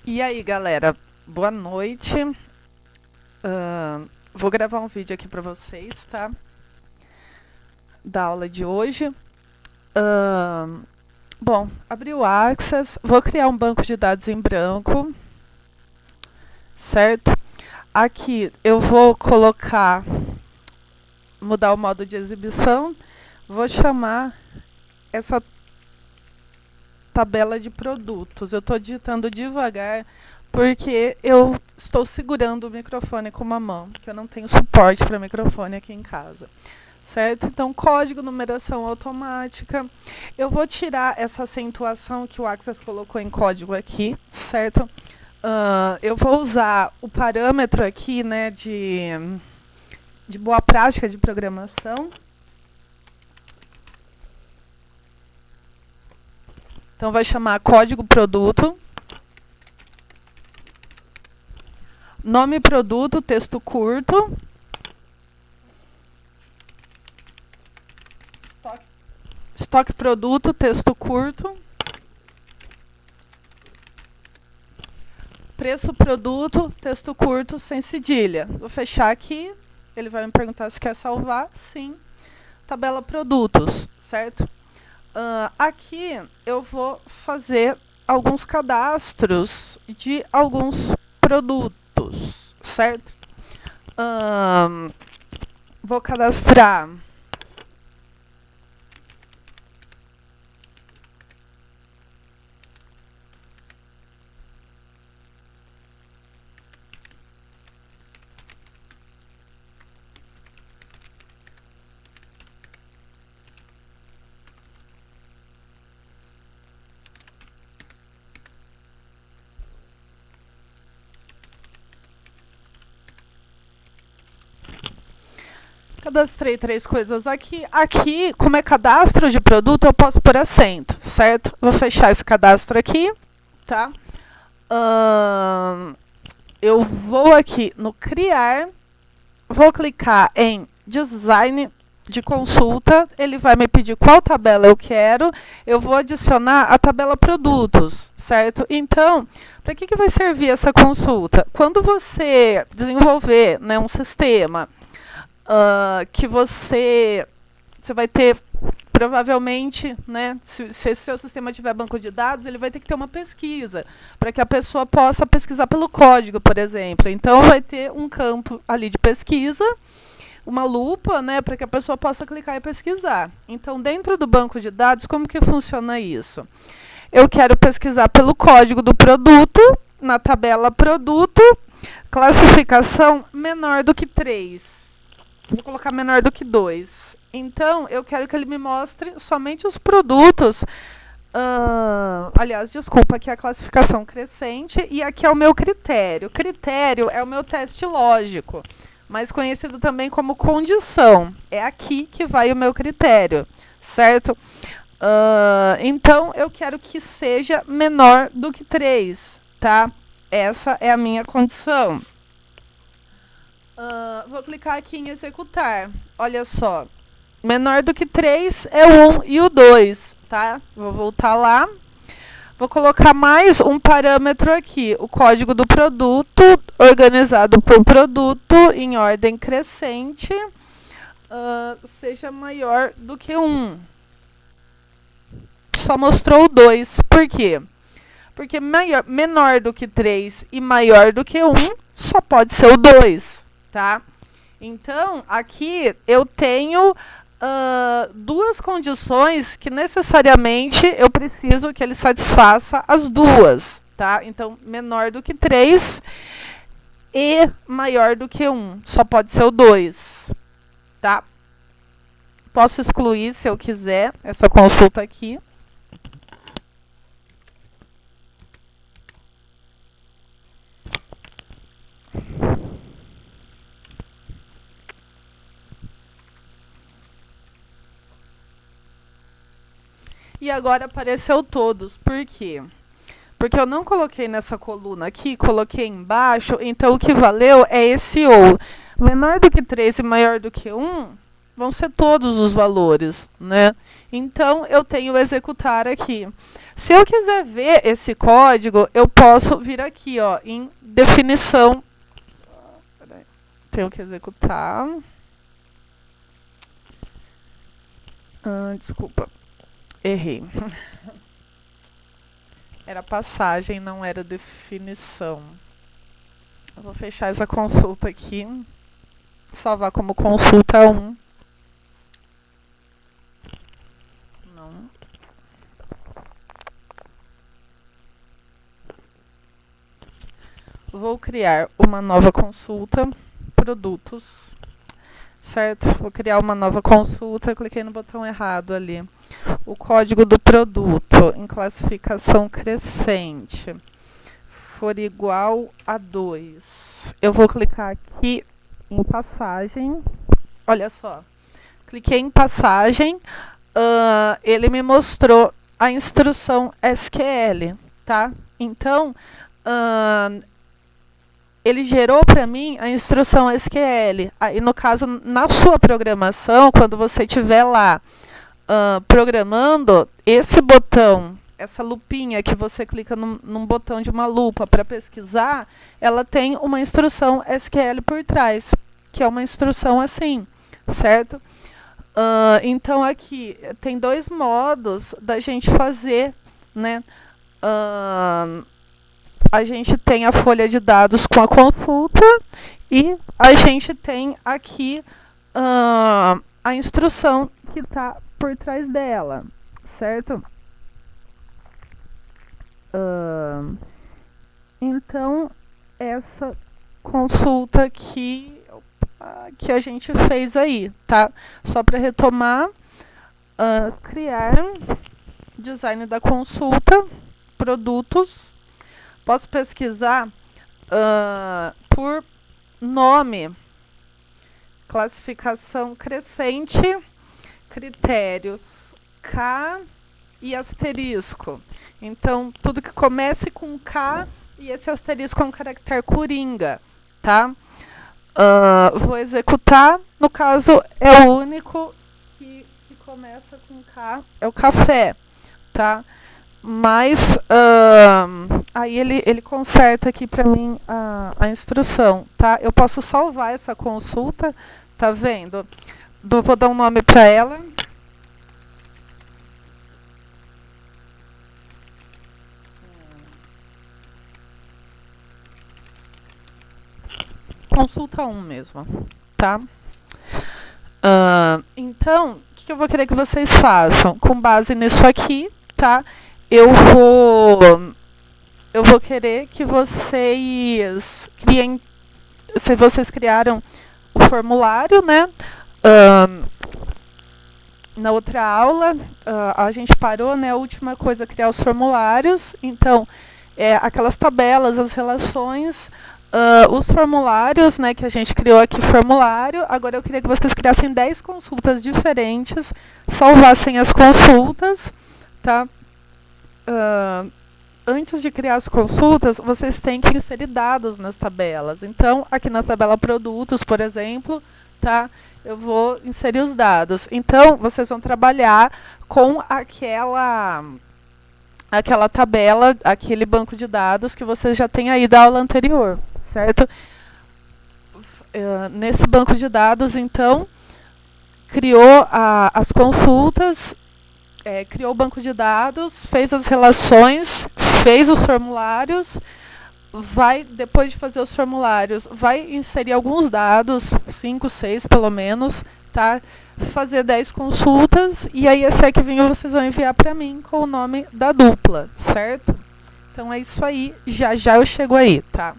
E aí, galera, boa noite. Vou gravar um vídeo aqui para vocês, tá? Da aula de hoje. Bom, abri o Access, vou criar um banco de dados em branco, certo? Aqui eu vou mudar o modo de exibição, vou chamar essa tabela de produtos. Eu estou digitando devagar porque eu estou segurando o microfone com uma mão, porque eu não tenho suporte para microfone aqui em casa. Certo? Então, código, numeração automática. Eu vou tirar essa acentuação que o Access colocou em código aqui, certo? Eu vou usar o parâmetro aqui, né, de boa prática de programação. Então, vai chamar código produto. Nome produto, texto curto. Estoque produto, texto curto. Preço produto, texto curto, sem cedilha. Vou fechar aqui. Ele vai me perguntar se quer salvar. Sim. Tabela produtos, certo? Aqui eu vou fazer alguns cadastros de alguns produtos, certo? Vou cadastrar Cadastrei 3 coisas aqui. Aqui, como é cadastro de produto, eu posso pôr acento, certo? Vou fechar esse cadastro aqui, tá? Eu vou aqui no criar, vou clicar em design de consulta, ele vai me pedir qual tabela eu quero, eu vou adicionar a tabela produtos, certo? Então, para que vai servir essa consulta? Quando você desenvolver, né, um sistema que você vai ter, provavelmente, né, se esse seu sistema tiver banco de dados, ele vai ter que ter uma pesquisa, para que a pessoa possa pesquisar pelo código, por exemplo. Então, vai ter um campo ali de pesquisa, uma lupa, né, para que a pessoa possa clicar e pesquisar. Então, dentro do banco de dados, como que funciona isso? Eu quero pesquisar pelo código do produto, na tabela produto, classificação menor do que 3. Vou colocar menor do que 2. Então, eu quero que ele me mostre somente os produtos. Aliás, desculpa, aqui é a classificação crescente e aqui é o meu critério. Critério é o meu teste lógico, mais conhecido também como condição. É aqui que vai o meu critério, certo? Então, eu quero que seja menor do que 3, tá? Essa é a minha condição. Vou clicar aqui em executar. Olha só. Menor do que 3 é o 1 e o 2, tá? Vou voltar lá. Vou colocar mais um parâmetro aqui. O código do produto, organizado por produto, em ordem crescente, seja maior do que 1. Só mostrou o 2. Por quê? Porque menor do que 3 e maior do que 1 só pode ser o 2. Tá? Então, aqui eu tenho duas condições que necessariamente eu preciso que ele satisfaça as duas. Tá? Então, menor do que 3 e maior do que 1. Só pode ser o 2. Tá? Posso excluir, se eu quiser, essa consulta aqui. E agora apareceu todos. Por quê? Porque eu não coloquei nessa coluna aqui, coloquei embaixo, então o que valeu é esse ou. Menor do que 3 e maior do que 1 vão ser todos os valores, né? Então, eu tenho o executar aqui. Se eu quiser ver esse código, eu posso vir aqui, ó, em definição. Peraí, tenho que executar. Desculpa, errei. Era passagem, não era definição. Eu vou fechar essa consulta aqui. Salvar como consulta 1. Não. Vou criar uma nova consulta, produtos, certo? Vou criar uma nova consulta, cliquei no botão errado ali. O código do produto em classificação crescente for igual a 2. Eu vou clicar aqui em passagem. Olha só, cliquei em passagem, ele me mostrou a instrução SQL, tá? Então, ele gerou para mim a instrução SQL. Aí, no caso, na sua programação, quando você estiver lá programando, esse botão, essa lupinha que você clica num botão de uma lupa para pesquisar, ela tem uma instrução SQL por trás, que é uma instrução assim, certo? Então, aqui tem 2 modos da gente fazer, né? A gente tem a folha de dados com a consulta e a gente tem aqui a instrução que está por trás dela, certo? Então, essa consulta aqui que a gente fez aí, tá? Só para retomar, criar design da consulta, produtos. Posso pesquisar por nome, classificação crescente, critérios K e asterisco. Então, tudo que comece com K e esse asterisco é um caractere coringa, tá? Vou executar. No caso, é o único que começa com K, é o café, tá? Mas aí ele conserta aqui para mim a instrução, tá? Eu posso salvar essa consulta, tá vendo? Vou dar um nome para ela. Consulta 1 mesmo, tá? Então, o que eu vou querer que vocês façam? Com base nisso aqui, tá? Eu vou querer que vocês criem, se vocês criaram o formulário, né? Na outra aula, a gente parou, né? A última coisa, criar os formulários. Então, aquelas tabelas, as relações, os formulários, né? Que a gente criou aqui formulário. Agora eu queria que vocês criassem 10 consultas diferentes, salvassem as consultas, tá? Antes de criar as consultas, vocês têm que inserir dados nas tabelas. Então, aqui na tabela produtos, por exemplo, tá? Eu vou inserir os dados. Então, vocês vão trabalhar com aquela tabela, aquele banco de dados que vocês já têm aí da aula anterior, certo? Nesse banco de dados, então, criou as consultas, criou o banco de dados, fez as relações, fez os formulários, depois de fazer os formulários, vai inserir alguns dados, 5, 6 pelo menos, tá? Fazer 10 consultas, e aí esse arquivinho vocês vão enviar para mim com o nome da dupla, certo? Então é isso aí, já já eu chego aí, tá?